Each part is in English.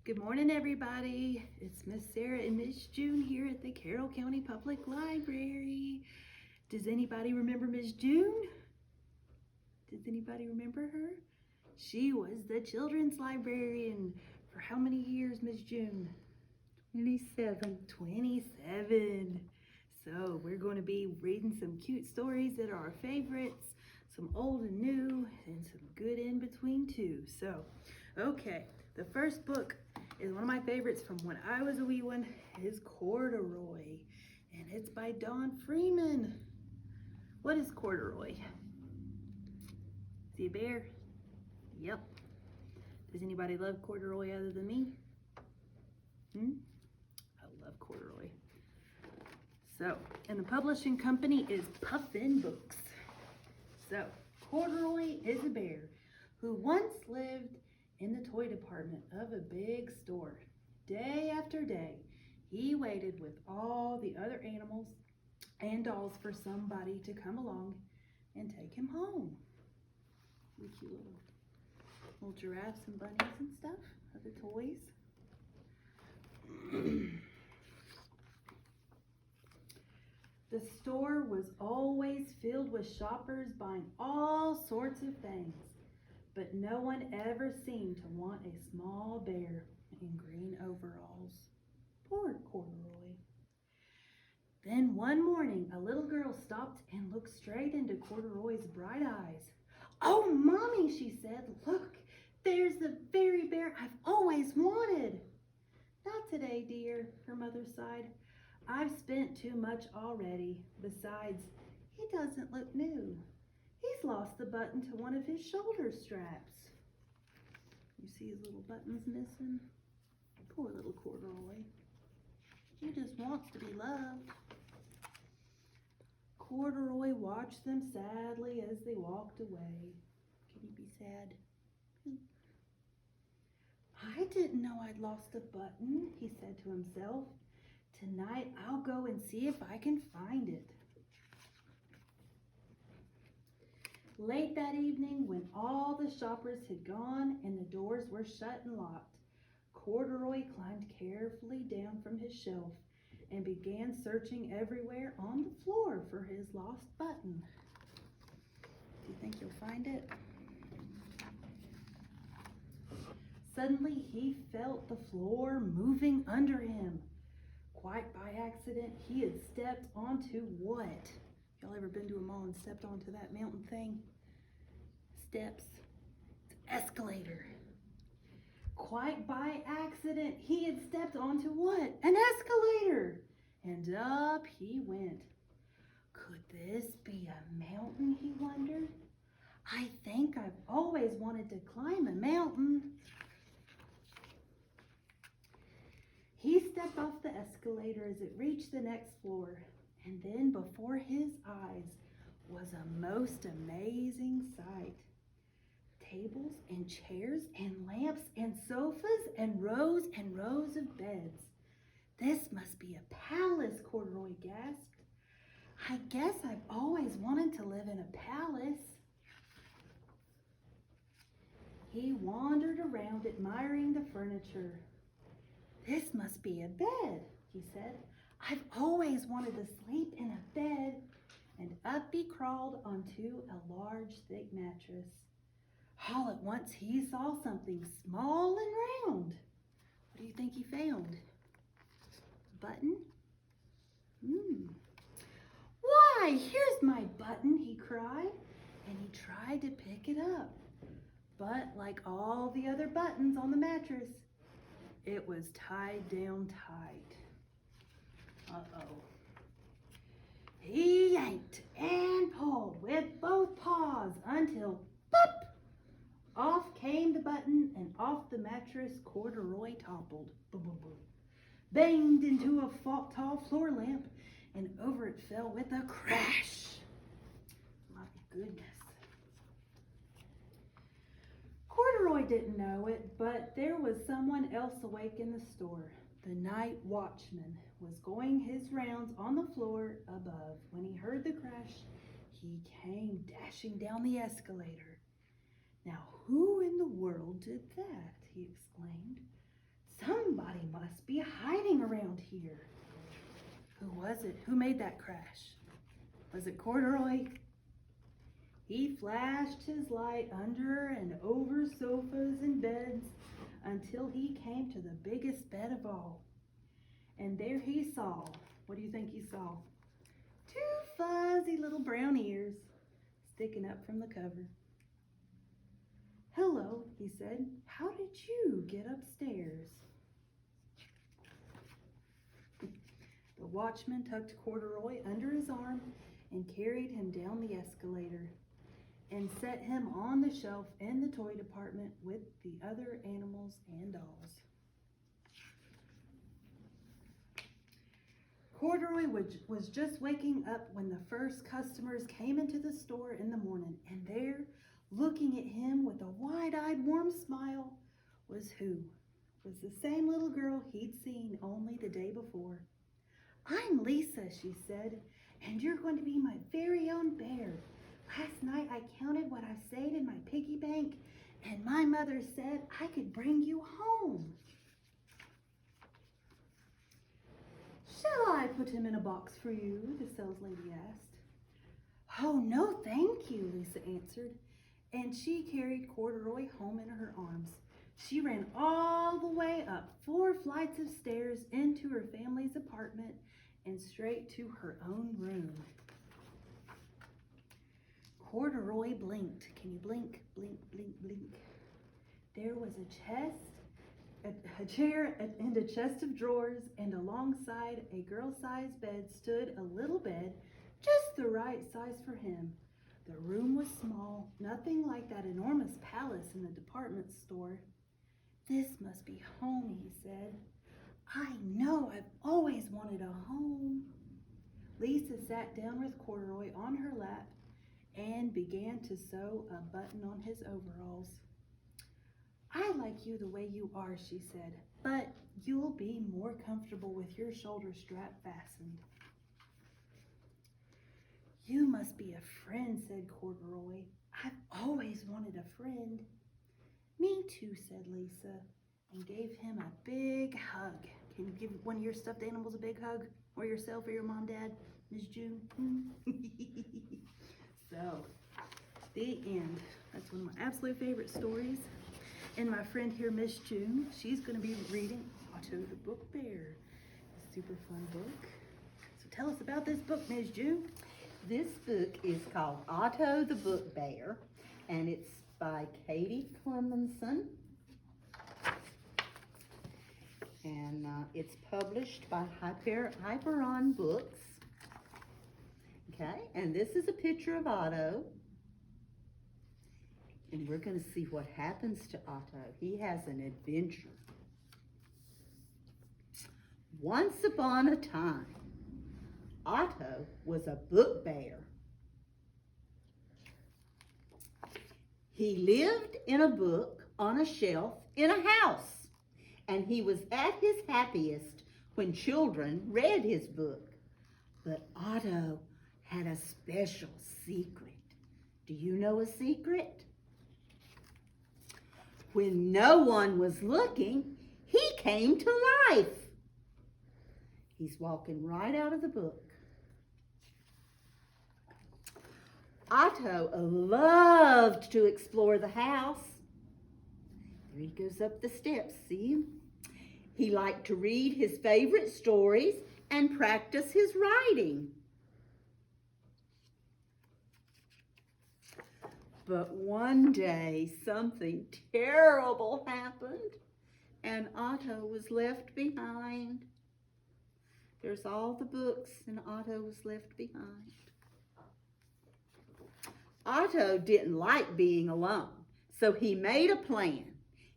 Good morning, everybody. It's Miss Sarah and Miss June here at the Carroll County Public Library. Does anybody remember Miss June? Does anybody remember her? She was the children's librarian for how many years, Miss June? 27. 27. So we're going to be reading some cute stories that are our favorites, some old and new, and some good in between too. So, okay, the first book is one of my favorites from when I was a wee one, is Corduroy, and it's by Don Freeman. What is Corduroy? Is he a bear? Yep. Does anybody love Corduroy other than me? I love Corduroy. So, and the publishing company is Puffin Books. So, Corduroy is a bear who once lived in the toy department of a big store. Day after day, he waited with all the other animals and dolls for somebody to come along and take him home. Really cute little giraffes and bunnies and stuff, other toys. The store was always filled with shoppers buying all sorts of things, but no one ever seemed to want a small bear in green overalls. Poor Corduroy. Then one morning, a little girl stopped and looked straight into Corduroy's bright eyes. "Oh, Mommy," she said, "look, there's the very bear I've always wanted." "Not today, dear," her mother sighed. "I've spent too much already. Besides, he doesn't look new. He's lost the button to one of his shoulder straps." You see his little buttons missing? Poor little Corduroy. He just wants to be loved. Corduroy watched them sadly as they walked away. Can you be sad? "I didn't know I'd lost a button," he said to himself. "Tonight I'll go and see if I can find it." Late that evening, when all the shoppers had gone and the doors were shut and locked, Corduroy climbed carefully down from his shelf and began searching everywhere on the floor for his lost button. Do you think you'll find it? Suddenly, he felt the floor moving under him. Quite by accident, he had stepped onto what? Y'all ever been to a mall and stepped onto that mountain thing? Steps. It's an escalator. Quite by accident, he had stepped onto what? An escalator. And up he went. Could this be a mountain, he wondered? I think I've always wanted to climb a mountain. He stepped off the escalator as it reached the next floor, and then before his eyes was a most amazing sight. Tables and chairs and lamps and sofas and rows of beds. "This must be a palace," Corduroy gasped. "I guess I've always wanted to live in a palace." He wandered around admiring the furniture. "This must be a bed," he said. "I've always wanted to sleep in a bed." And up he crawled onto a large, thick mattress. All at once he saw something small and round. What do you think he found? A button? "Why, here's my button," he cried, and he tried to pick it up. But like all the other buttons on the mattress, it was tied down tight. Uh-oh. He yanked and pulled with both paws until, pop! Off came the button, and off the mattress Corduroy toppled. Boom, boom, boom. Banged into a tall floor lamp, and over it fell with a crash. My goodness. Corduroy didn't know it, but there was someone else awake in the store. The night watchman was going his rounds on the floor above. When he heard the crash, he came dashing down the escalator. "Now, who in the world did that?" he exclaimed. Somebody must be hiding around here. Who was it? Who made that crash? Was it Corduroy? He flashed his light under and over sofas and beds until he came to the biggest bed of all. And there he saw, what do you think he saw? Two fuzzy little brown ears sticking up from the cover. "Hello," he said. "How did you get upstairs?" The watchman tucked Corduroy under his arm and carried him down the escalator and set him on the shelf in the toy department with the other animals and dolls. Corduroy was just waking up when the first customers came into the store in the morning, and there, looking at him with a wide-eyed, warm smile, was who? Was the same little girl he'd seen only the day before. "I'm Lisa," she said, "and you're going to be my very own bear. Last night I counted what I saved in my piggy bank, and my mother said I could bring you home." "Shall I put him in a box for you?" the saleslady asked. "Oh, no, thank you," Lisa answered, and she carried Corduroy home in her arms. She ran all the way up 4 flights of stairs into her family's apartment and straight to her own room. Corduroy blinked. Can you blink? Blink, blink, blink. There was a chair and a chest of drawers, and alongside a girl-sized bed stood a little bed, just the right size for him. The room was small, nothing like that enormous palace in the department store. "This must be home," he said. "I know, I've always wanted a home." Lisa sat down with Corduroy on her lap and began to sew a button on his overalls. "I like you the way you are," she said, "but you'll be more comfortable with your shoulder strap fastened." "You must be a friend," said Corduroy. "I've always wanted a friend." "Me too," said Lisa, and gave him a big hug. Can you give one of your stuffed animals a big hug? Or yourself or your mom, dad, Miss June? So, the end. That's one of my absolute favorite stories. And my friend here, Miss June, she's going to be reading Otto the Book Bear. A super fun book. So tell us about this book, Miss June. This book is called Otto the Book Bear, and it's by Katie Clemenson. And it's published by Hyperon Books. Okay, and this is a picture of Otto. And we're going to see what happens to Otto. He has an adventure. Once upon a time, Otto was a book bear. He lived in a book on a shelf in a house, and he was at his happiest when children read his book. But Otto had a special secret. Do you know a secret? When no one was looking, he came to life. He's walking right out of the book. Otto loved to explore the house. There he goes up the steps, see him? He liked to read his favorite stories and practice his writing. But one day, something terrible happened, and Otto was left behind. There's all the books, and Otto was left behind. Otto didn't like being alone, so he made a plan.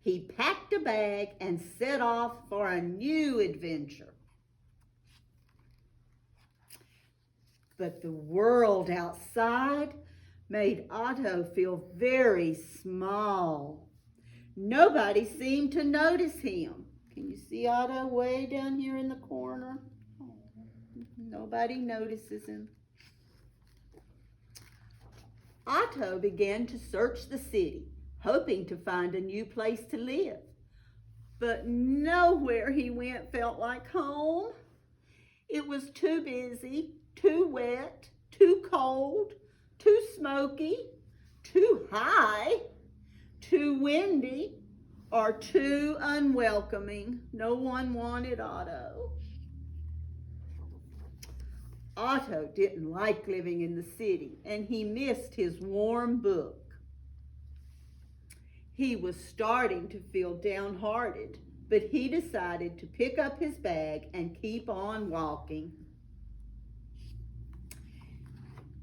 He packed a bag and set off for a new adventure. But the world outside made Otto feel very small. Nobody seemed to notice him. Can you see Otto way down here in the corner? Nobody notices him. Otto began to search the city, hoping to find a new place to live. But nowhere he went felt like home. It was too busy, too wet, too cold, too smoky, too high, too windy, or too unwelcoming. No one wanted Otto. Otto didn't like living in the city, and he missed his warm book. He was starting to feel downhearted, but he decided to pick up his bag and keep on walking.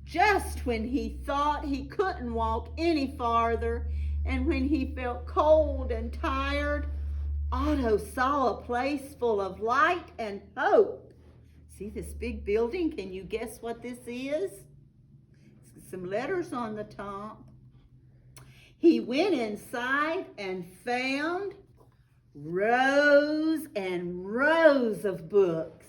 Just when he thought he couldn't walk any farther, and when he felt cold and tired, Otto saw a place full of light and hope. See this big building? Can you guess what this is? Some letters on the top. He went inside and found rows and rows of books.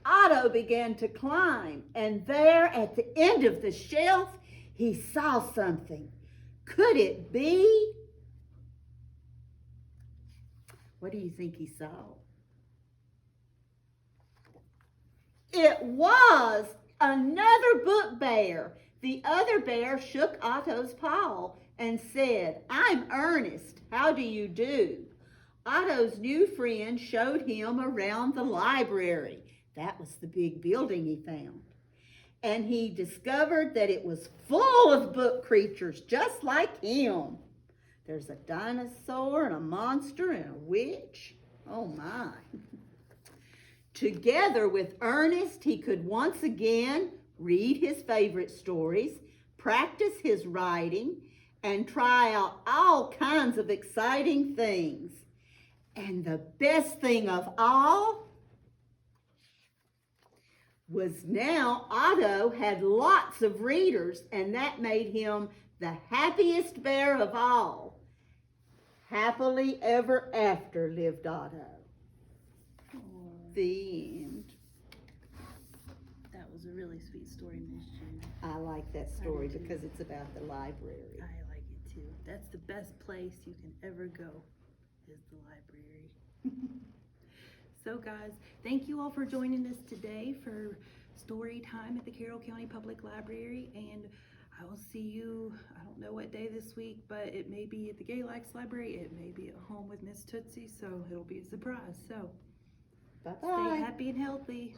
Otto began to climb, and there at the end of the shelf, he saw something. Could it be? What do you think he saw? It was another book bear. The other bear shook Otto's paw and said, "I'm Ernest. How do you do?" Otto's new friend showed him around the library. That was the big building he found. And he discovered that it was full of book creatures just like him. There's a dinosaur and a monster and a witch. Oh my. Together with Ernest, he could once again read his favorite stories, practice his writing, and try out all kinds of exciting things. And the best thing of all was now Otto had lots of readers, and that made him the happiest bear of all. Happily ever after lived Otto. The end. That was a really sweet story, Miss June. I like that story because it's about the library. I like it too. That's the best place you can ever go, is the library. So guys, thank you all for joining us today for story time at the Carroll County Public Library, and I will see you, I don't know what day this week, but it may be at the Galax Library, it may be at home with Miss Tootsie, so it'll be a surprise. So Bye-bye. stay happy and healthy.